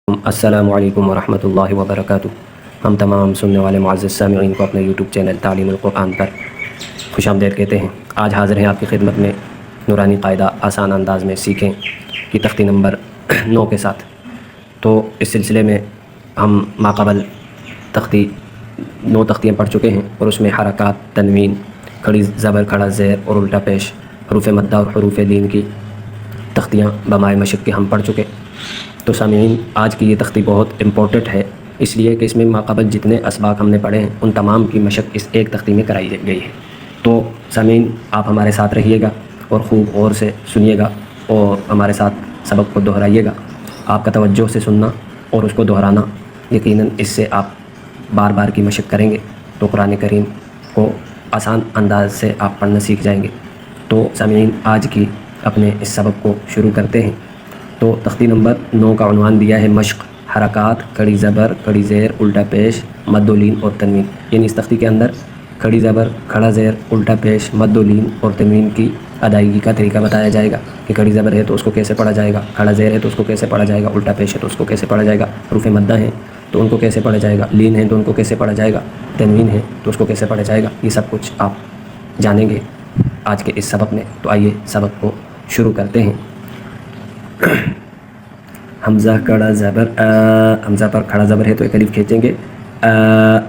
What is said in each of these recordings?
السلام علیکم ورحمۃ اللہ وبرکاتہ۔ ہم تمام سننے والے معزز سامعین کو اپنے یوٹیوب چینل تعلیم القرآن پر خوش آمدید کہتے ہیں۔ آج حاضر ہیں آپ کی خدمت میں نورانی قاعدہ آسان انداز میں سیکھیں کی تختی نمبر 9 کے ساتھ۔ تو اس سلسلے میں ہم ماقبل تختی 9 تختیاں پڑھ چکے ہیں اور اس میں حرکات، تنوین، کھڑی زبر، کھڑا زیر اور الٹا پیش، حروف مدہ اور حروف لین کی تختیاں بمائے مشق کے ہم پڑھ چکے۔ تو سامعین، آج کی یہ تختی بہت امپورٹنٹ ہے، اس لیے کہ اس میں ماقبل جتنے اسباق ہم نے پڑھے ہیں ان تمام کی مشق اس ایک تختی میں کرائی گئی ہے۔ تو سامعین، آپ ہمارے ساتھ رہیے گا اور خوب غور سے سنیے گا اور ہمارے ساتھ سبق کو دہرائیے گا۔ آپ کا توجہ سے سننا اور اس کو دہرانا، یقیناً اس سے آپ بار بار کی مشق کریں گے تو قرآن کریم کو آسان انداز سے آپ پڑھنا سیکھ جائیں گے۔ تو سامعین، آج کی اپنے اس سبق کو شروع کرتے ہیں۔ تو تختی نمبر 9 کا عنوان دیا ہے مشق، حرکات، کھڑی زبر، کھڑی زیر، الٹا پیش، مد و لین اور تنوین۔ یعنی اس تختی کے اندر کھڑی زبر، کھڑا زیر، الٹا پیش، مد و لین اور تنوین کی ادائیگی کا طریقہ بتایا جائے گا کہ کھڑی زبر ہے تو اس کو کیسے پڑھا جائے گا، کھڑا زیر ہے تو اس کو کیسے پڑھا جائے گا، الٹا پیش ہے تو اس کو کیسے پڑھا جائے گا، حروف مدہ ہیں تو ان کو کیسے پڑھا جائے گا، لین ہے تو ان کو کیسے پڑھا جائے گا، تنوین ہے تو اس کو کیسے پڑھا جائے گا۔ یہ سب کچھ آپ جانیں گے آج کے اس سبق میں۔ تو آئیے سبق کو شروع کرتے ہیں۔ حمزہ کڑا زبر حمزہ پر کھڑا زبر ہے تو ایک الف کھینچیں گے۔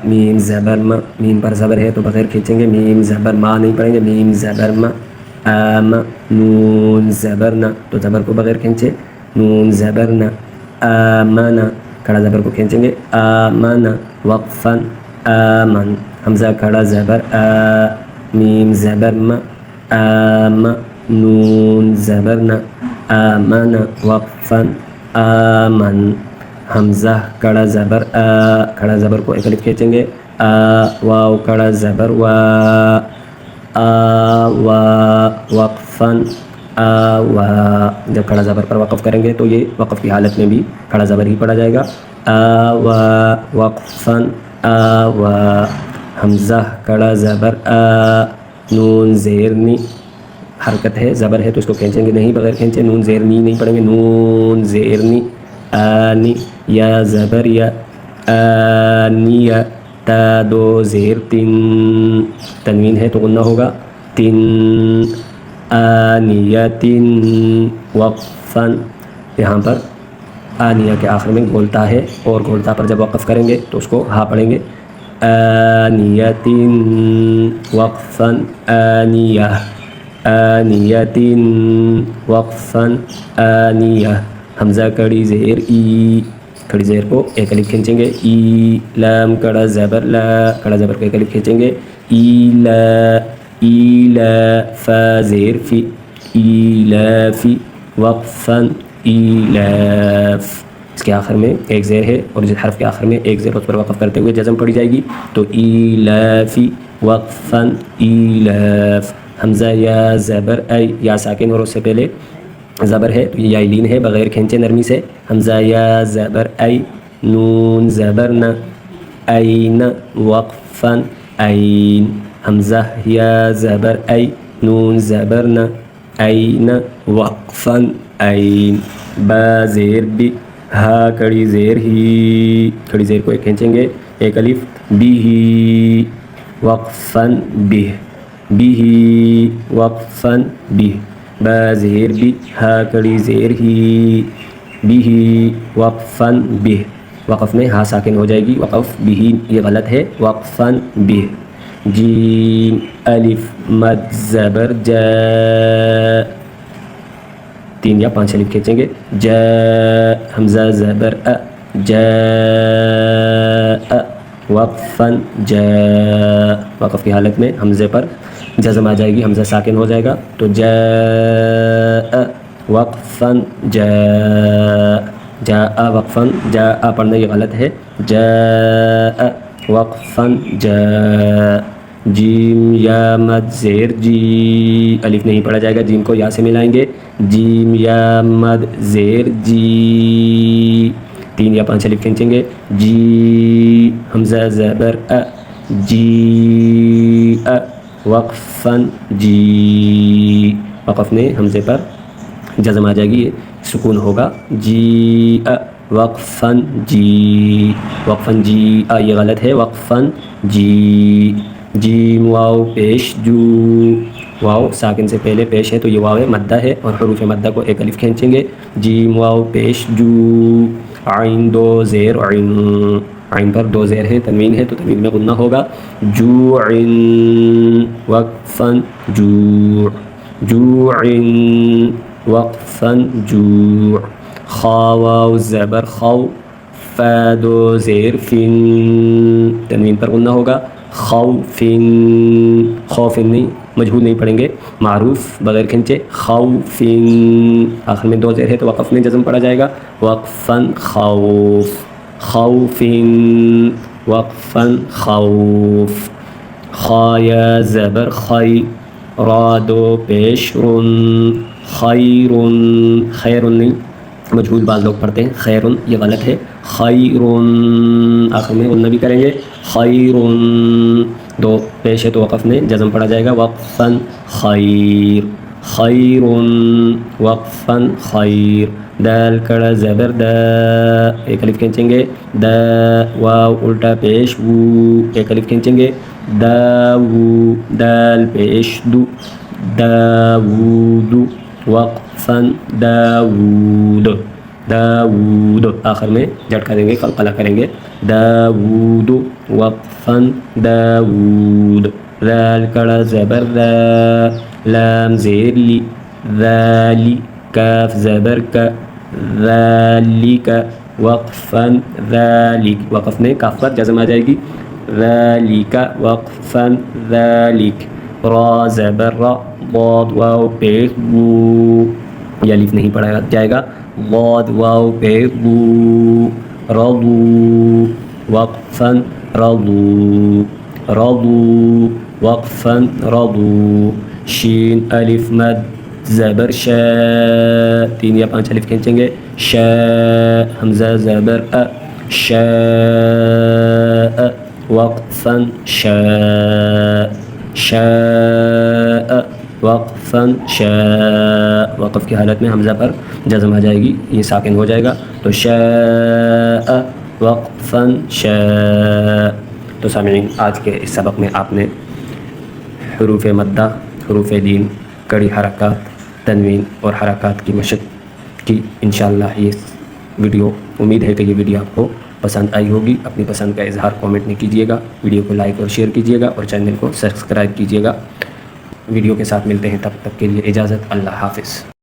میم زبر م، میم پر زبر ہے تو بغیر کھینچیں گے۔ میم زبر ما نہیں پڑھیں گے، میم زبر م۔ نون زبر ن تو زبر کو بغیر کھینچے، نون زبر ن۔ آمن کھڑا زبر کو کھینچیں گے، آمن وقفا آمن۔ حمزہ کھڑا زبر میم زبر م، آم، نون زبر ن، آمن وقفا آمن۔ حمزہ کڑا زبر کھڑا زبر کو ایک الف کھینچیں گے، واو کڑا زبر وا، وا وقفا وا۔ جب کھڑا زبر پر وقف کریں گے تو یہ وقف کی حالت میں بھی کھڑا زبر ہی پڑھا جائے گا، وا وقفا وا۔ حمزہ کڑا زبر نون زیر نی، حرکت ہے، زبر ہے تو اس کو کھینچیں گے نہیں، بغیر کھینچے، نون زیر نی نہیں پڑھیں گے، نون زیر نی، آنی، یا زبر یا، آنیہ، تا دو زیر تن، تنوین ہے تو غنہ ہوگا، تن، آنیتن وقفا۔ یہاں پر آنیہ کے آخر میں گولتا ہے اور گولتا پر جب وقف کریں گے تو اس کو ہا پڑھیں گے، آنیتن وقفا آنیہ، آنیتن وقفا آنیہ۔ حمزہ کڑی زیر ای، کھڑی زیر کو ایک الف کھینچیں گے، ای۔ لام کڑا زبر لا، کڑا زبر کو ایک الف کھینچیں گے، ایلا، ایلا۔ فا زیر فی، ایلافی وقفا ایلاف۔ اس کے آخر میں ایک زیر ہے اور اس حرف کے آخر میں ایک زیر اس پر وقف کرتے ہوئے جزم پڑھی جائے گی تو ایلافی وقفا ایلاف۔ حمزہ یا زبر ای، یا ساکن اور اس سے پہلے زبر ہے تو یہ لین ہے، بغیر کھینچے نرمی سے، حمزہ یا زبر ای، نون زبر ن، این وقفا این۔ حمزہ یا زبر ای، نون زبر ن، این وقفا این۔ با زیر بی، ہا کڑی زیر ہی، کڑی زیر کو ایک کھینچیں گے، ایک الف، بھی وقفا بھی، بھی وقفا بھی۔ با زیر بی، ہا کڑی زیر ہی، بھی وقفا بھی۔ وقف میں ہا ساکن ہو جائے گی، وقف بھی یہ غلط ہے، وقفا بھی۔ جیم الف مد زبر جا، 3 یا 5 الف کھینچیں گے، جا۔ حمزہ زبر ا، جا وقفا جا، وقف کی حالت میں حمزے پر جزم آ جائے گی، حمزہ ساکن ہو جائے گا تو جا وقفا جا، جا وقفا، جا پڑھنا یہ غلط ہے، جا وقفا جا۔ جیم یا مد زیر جی، الف نہیں پڑھا جائے گا، جیم کو یا سے ملائیں گے، جیم یا مد زیر جی، 3 یا 5 الف کھینچیں گے، جی۔ حمزہ زبر ا، جی وقفا جی، وقف میں حمزے پر جزم آ جائے گی، سکون ہوگا، جی وقفن جی، وقفن جی یہ غلط ہے، وقفن جی، جیم واو پیش جو، واو ساکن سے پہلے پیش ہے تو یہ واو مدہ ہے اور حروف مدہ کو ایک الف کھینچیں گے، جیم واو پیش جو، عین دو زیر، عین، عین پر دو زیر ہیں، تنوین ہے تو تنوین میں غنہ ہوگا، جوعن وقفن جوع، جوعن وقفن جوع، خا واو زبر خو، فا دو زیر فن، تنوین پر غنہ ہوگا، خوفن، خوفن نہیں، مجہول نہیں پڑھیں گے، معروف بغیر کھنچے، خوفن، آخر میں دو زیر ہے تو وقف میں جزم پڑا جائے گا، وقفن خوف، خوفن وقفن خوف، خا یا زبر خی، را دو پیش رن، خیرن، خیرن نہیں، مجہول بعض لوگ پڑھتے ہیں خیرن، یہ غلط ہے، خیرن، آخر میں غنہ بھی کریں گے، خیرن، دو پیش ہے تو وقف میں جزم پڑا جائے گا، وقفن خیر، خیرن وقفن خیر، دال کڑا زبر دا، ایک الف کھینچیں گے، دا واو الٹا پیش وو، ایک الف کھینچیں گے، داو، دال پیش دو، داود وقفن داود، داود، آخر میں جھٹکا دیں گے، قلقلہ کریں گے، داود وقفن داود، ذال کڑا زبر ذا، لام زیر لی، ذالی، کاف زبر کا، ذالک وقفن ذالک، وقف میں کاف پر جزم آ جائے گی، ذالک وقفن ذالک، را زبر را، ضاد واو پیش وو، یہ الف نہیں پڑھا جائے گا، ضاد واو پیش وو، رضو وقفن رضو، رضو وقفن رضو، شین الف مد زبر شا، 3 یا 5 الف کھینچیں گے، شا، حمزہ زبر ا، شاء وقفن شاء، شاء وقفن شاء، وقف کی حالت میں حمزہ پر جزم آ جائے گی، یہ ساکن ہو جائے گا، تو شاء وقفن شاء۔ تو سامعین، آج کے اس سبق میں آپ نے حروف مدہ، حروف لین، کڑی حرکات، تنوین اور حرکات کی مشق کی انشاءاللہ یہ ویڈیو، امید ہے کہ یہ ویڈیو آپ کو پسند آئی ہوگی۔ اپنی پسند کا اظہار کامنٹ میں کیجیے گا، ویڈیو کو لائک اور شیئر کیجیے گا اور چینل کو سبسکرائب کیجیے گا۔ ویڈیو کے ساتھ ملتے ہیں، تب تک کے لیے اجازت، اللہ حافظ۔